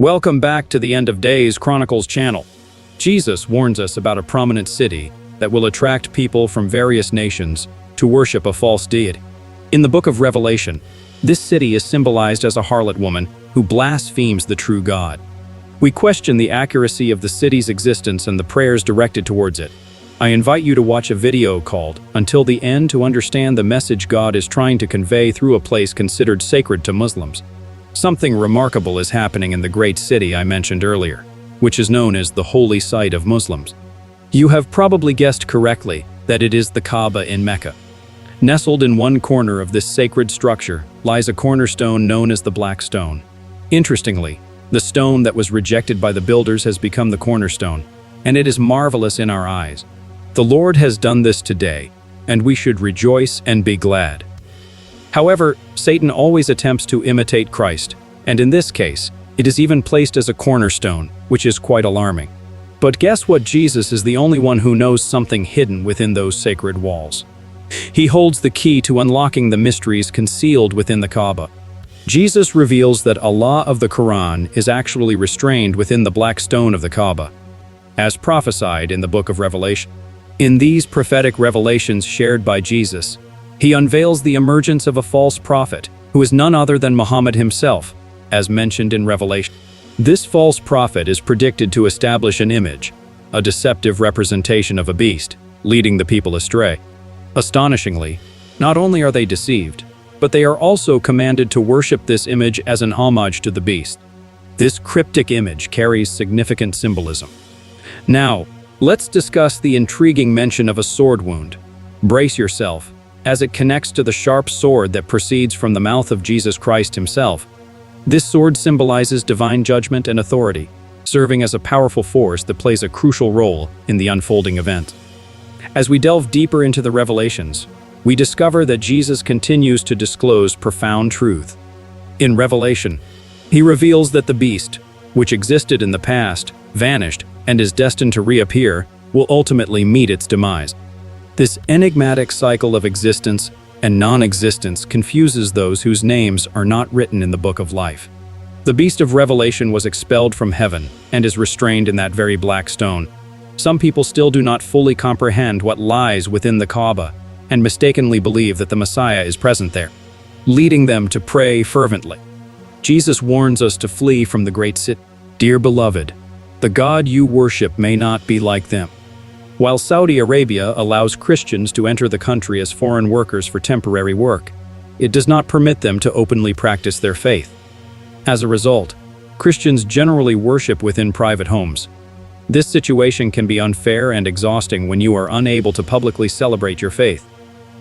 Welcome back to the End of Days Chronicles channel. Jesus warns us about a prominent city that will attract people from various nations to worship a false deity. In the book of Revelation, this city is symbolized as a harlot woman who blasphemes the true God. We question the accuracy of the city's existence and the prayers directed towards it. I invite you to watch a video called Until the End to understand the message God is trying to convey through a place considered sacred to Muslims. Something remarkable is happening in the great city I mentioned earlier, which is known as the holy site of Muslims. You have probably guessed correctly that it is the Kaaba in Mecca. Nestled in one corner of this sacred structure lies a cornerstone known as the Black Stone. Interestingly, the stone that was rejected by the builders has become the cornerstone, and it is marvelous in our eyes. The Lord has done this today, and we should rejoice and be glad. However, Satan always attempts to imitate Christ, and in this case, it is even placed as a cornerstone, which is quite alarming. But guess what? Jesus is the only one who knows something hidden within those sacred walls. He holds the key to unlocking the mysteries concealed within the Kaaba. Jesus reveals that Allah of the Quran is actually restrained within the black stone of the Kaaba, as prophesied in the book of Revelation. In these prophetic revelations shared by Jesus, he unveils the emergence of a false prophet, who is none other than Muhammad himself, as mentioned in Revelation. This false prophet is predicted to establish an image, a deceptive representation of a beast, leading the people astray. Astonishingly, not only are they deceived, but they are also commanded to worship this image as an homage to the beast. This cryptic image carries significant symbolism. Now, let's discuss the intriguing mention of a sword wound. Brace yourself, as it connects to the sharp sword that proceeds from the mouth of Jesus Christ himself. This sword symbolizes divine judgment and authority, serving as a powerful force that plays a crucial role in the unfolding event. As we delve deeper into the revelations, we discover that Jesus continues to disclose profound truth. In Revelation, he reveals that the beast, which existed in the past, vanished, and is destined to reappear, will ultimately meet its demise. This enigmatic cycle of existence and non-existence confuses those whose names are not written in the book of life. The beast of Revelation was expelled from heaven and is restrained in that very black stone. Some people still do not fully comprehend what lies within the Kaaba and mistakenly believe that the Messiah is present there, leading them to pray fervently. Jesus warns us to flee from the great city. Dear beloved, the God you worship may not be like them. While Saudi Arabia allows Christians to enter the country as foreign workers for temporary work, it does not permit them to openly practice their faith. As a result, Christians generally worship within private homes. This situation can be unfair and exhausting when you are unable to publicly celebrate your faith.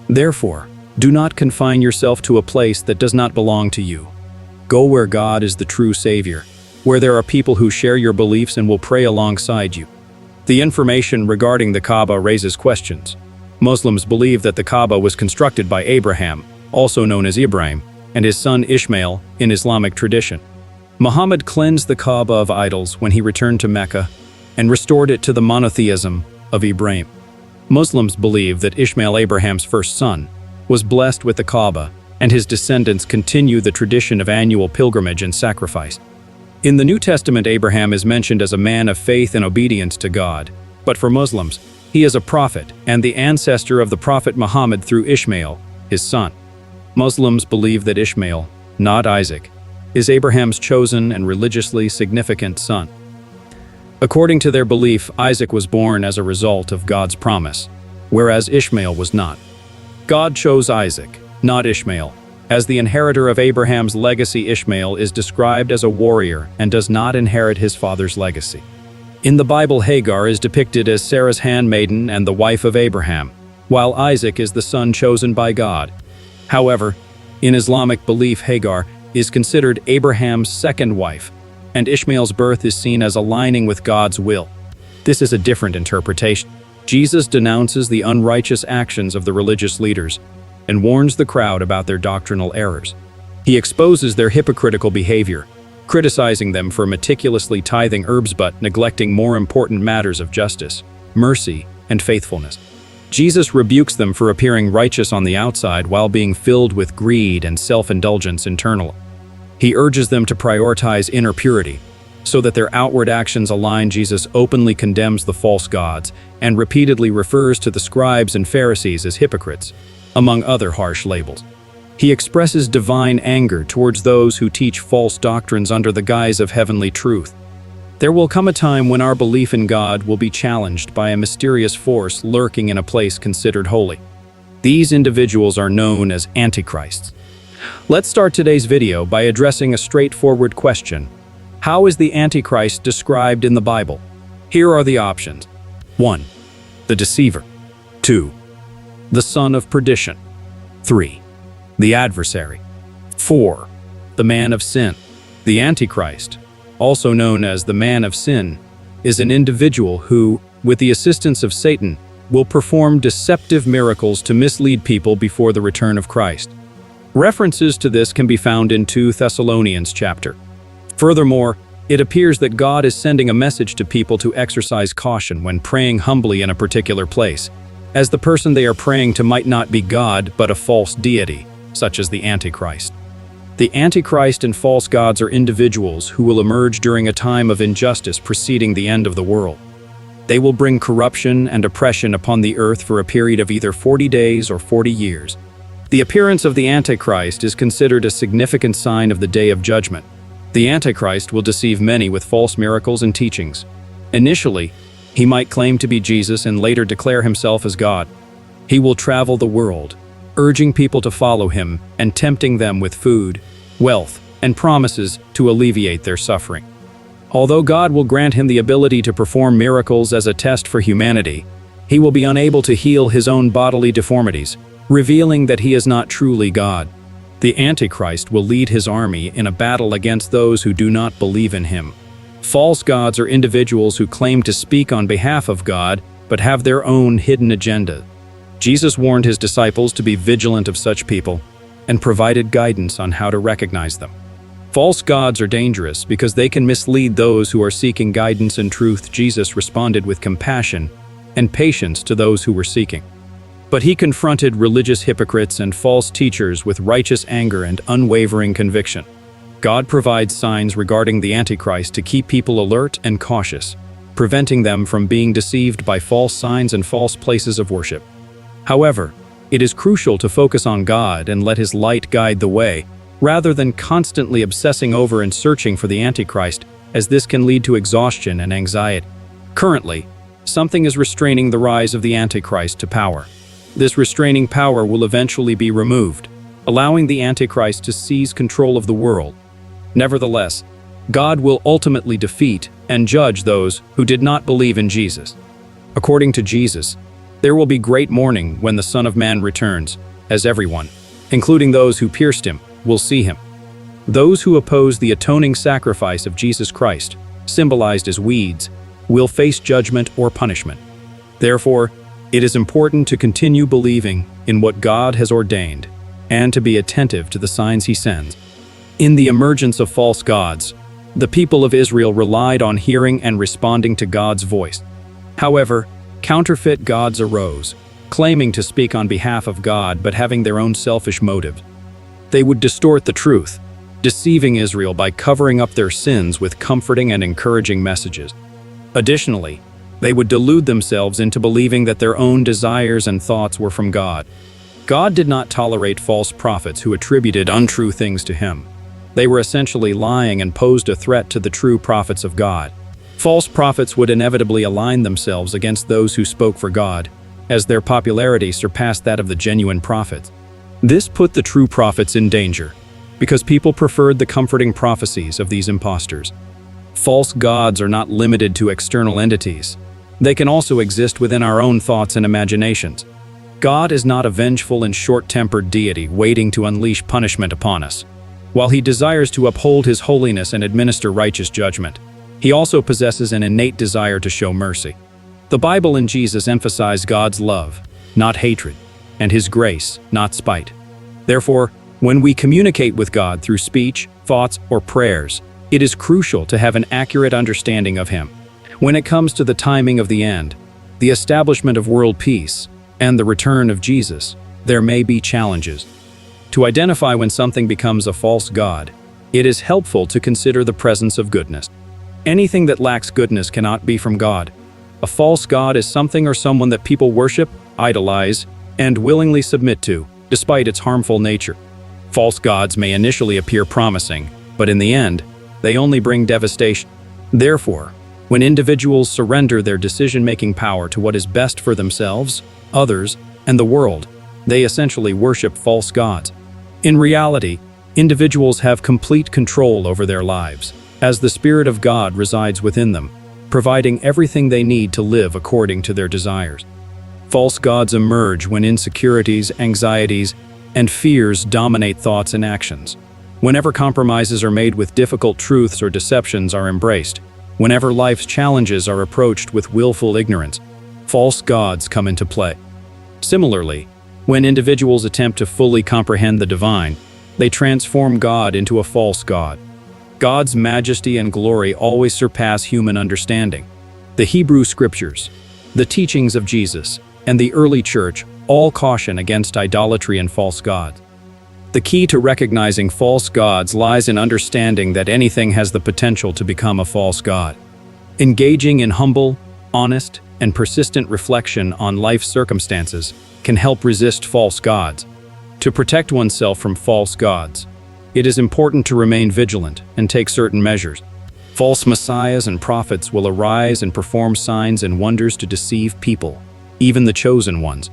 Therefore, do not confine yourself to a place that does not belong to you. Go where God is the true Savior, where there are people who share your beliefs and will pray alongside you. The information regarding the Kaaba raises questions. Muslims believe that the Kaaba was constructed by Abraham, also known as Ibrahim, and his son Ishmael in Islamic tradition. Muhammad cleansed the Kaaba of idols when he returned to Mecca and restored it to the monotheism of Ibrahim. Muslims believe that Ishmael, Abraham's first son, was blessed with the Kaaba, and his descendants continue the tradition of annual pilgrimage and sacrifice. In the New Testament, Abraham is mentioned as a man of faith and obedience to God, but for Muslims, he is a prophet and the ancestor of the prophet Muhammad through Ishmael, his son. Muslims believe that Ishmael, not Isaac, is Abraham's chosen and religiously significant son. According to their belief, Isaac was born as a result of God's promise, whereas Ishmael was not. God chose Isaac, not Ishmael. As the inheritor of Abraham's legacy, Ishmael is described as a warrior and does not inherit his father's legacy. In the Bible, Hagar is depicted as Sarah's handmaiden and the wife of Abraham, while Isaac is the son chosen by God. However, in Islamic belief, Hagar is considered Abraham's second wife, and Ishmael's birth is seen as aligning with God's will. This is a different interpretation. Jesus denounces the unrighteous actions of the religious leaders and warns the crowd about their doctrinal errors. He exposes their hypocritical behavior, criticizing them for meticulously tithing herbs but neglecting more important matters of justice, mercy, and faithfulness. Jesus rebukes them for appearing righteous on the outside while being filled with greed and self-indulgence internally. He urges them to prioritize inner purity, So that their outward actions align, Jesus openly condemns the false gods and repeatedly refers to the scribes and Pharisees as hypocrites, among other harsh labels. He expresses divine anger towards those who teach false doctrines under the guise of heavenly truth. There will come a time when our belief in God will be challenged by a mysterious force lurking in a place considered holy. These individuals are known as antichrists. Let's start today's video by addressing a straightforward question. How is the Antichrist described in the Bible? Here are the options. 1. The deceiver. 2. The son of perdition. 3. The adversary. 4. The man of sin. The Antichrist, also known as the man of sin, is an individual who, with the assistance of Satan, will perform deceptive miracles to mislead people before the return of Christ. References to this can be found in 2 Thessalonians chapter. Furthermore, it appears that God is sending a message to people to exercise caution when praying humbly in a particular place, as the person they are praying to might not be God but a false deity, such as the Antichrist. The Antichrist and false gods are individuals who will emerge during a time of injustice preceding the end of the world. They will bring corruption and oppression upon the earth for a period of either 40 days or 40 years. The appearance of the Antichrist is considered a significant sign of the Day of Judgment. The Antichrist will deceive many with false miracles and teachings. Initially, he might claim to be Jesus and later declare himself as God. He will travel the world, urging people to follow him and tempting them with food, wealth, and promises to alleviate their suffering. Although God will grant him the ability to perform miracles as a test for humanity, he will be unable to heal his own bodily deformities, revealing that he is not truly God. The Antichrist will lead his army in a battle against those who do not believe in him. False gods are individuals who claim to speak on behalf of God, but have their own hidden agenda. Jesus warned his disciples to be vigilant of such people and provided guidance on how to recognize them. False gods are dangerous because they can mislead those who are seeking guidance and truth. Jesus responded with compassion and patience to those who were seeking. But he confronted religious hypocrites and false teachers with righteous anger and unwavering conviction. God provides signs regarding the Antichrist to keep people alert and cautious, preventing them from being deceived by false signs and false places of worship. However, it is crucial to focus on God and let his light guide the way, rather than constantly obsessing over and searching for the Antichrist, as this can lead to exhaustion and anxiety. Currently, something is restraining the rise of the Antichrist to power. This restraining power will eventually be removed, allowing the Antichrist to seize control of the world. Nevertheless, God will ultimately defeat and judge those who did not believe in Jesus. According to Jesus, there will be great mourning when the Son of Man returns, as everyone, including those who pierced him, will see him. Those who oppose the atoning sacrifice of Jesus Christ, symbolized as weeds, will face judgment or punishment. Therefore, it is important to continue believing in what God has ordained and to be attentive to the signs he sends. In the emergence of false gods, the people of Israel relied on hearing and responding to God's voice. However, counterfeit gods arose, claiming to speak on behalf of God but having their own selfish motives. They would distort the truth, deceiving Israel by covering up their sins with comforting and encouraging messages. Additionally, they would delude themselves into believing that their own desires and thoughts were from God. God did not tolerate false prophets who attributed untrue things to him. They were essentially lying and posed a threat to the true prophets of God. False prophets would inevitably align themselves against those who spoke for God, as their popularity surpassed that of the genuine prophets. This put the true prophets in danger, because people preferred the comforting prophecies of these impostors. False gods are not limited to external entities. They can also exist within our own thoughts and imaginations. God is not a vengeful and short-tempered deity waiting to unleash punishment upon us. While he desires to uphold his holiness and administer righteous judgment, he also possesses an innate desire to show mercy. The Bible and Jesus emphasize God's love, not hatred, and his grace, not spite. Therefore, when we communicate with God through speech, thoughts, or prayers, it is crucial to have an accurate understanding of him. When it comes to the timing of the end, the establishment of world peace, and the return of Jesus, there may be challenges. To identify when something becomes a false god, it is helpful to consider the presence of goodness. Anything that lacks goodness cannot be from God. A false god is something or someone that people worship, idolize, and willingly submit to, despite its harmful nature. False gods may initially appear promising, but in the end, they only bring devastation. Therefore, when individuals surrender their decision-making power to what is best for themselves, others, and the world, they essentially worship false gods. In reality, individuals have complete control over their lives, as the Spirit of God resides within them, providing everything they need to live according to their desires. False gods emerge when insecurities, anxieties, and fears dominate thoughts and actions. Whenever compromises are made with difficult truths or deceptions are embraced, whenever life's challenges are approached with willful ignorance, false gods come into play. Similarly, when individuals attempt to fully comprehend the divine, they transform God into a false god. God's majesty and glory always surpass human understanding. The Hebrew Scriptures, the teachings of Jesus, and the early church all caution against idolatry and false gods. The key to recognizing false gods lies in understanding that anything has the potential to become a false god. Engaging in humble, honest, and persistent reflection on life's circumstances can help resist false gods. To protect oneself from false gods, it is important to remain vigilant and take certain measures. False messiahs and prophets will arise and perform signs and wonders to deceive people, even the chosen ones.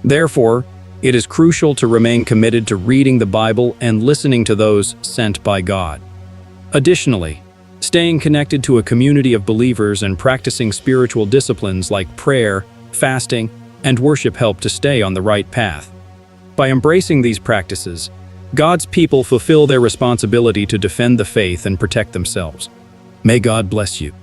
Therefore, it is crucial to remain committed to reading the Bible and listening to those sent by God. Additionally, staying connected to a community of believers and practicing spiritual disciplines like prayer, fasting, and worship help to stay on the right path. By embracing these practices, God's people fulfill their responsibility to defend the faith and protect themselves. May God bless you.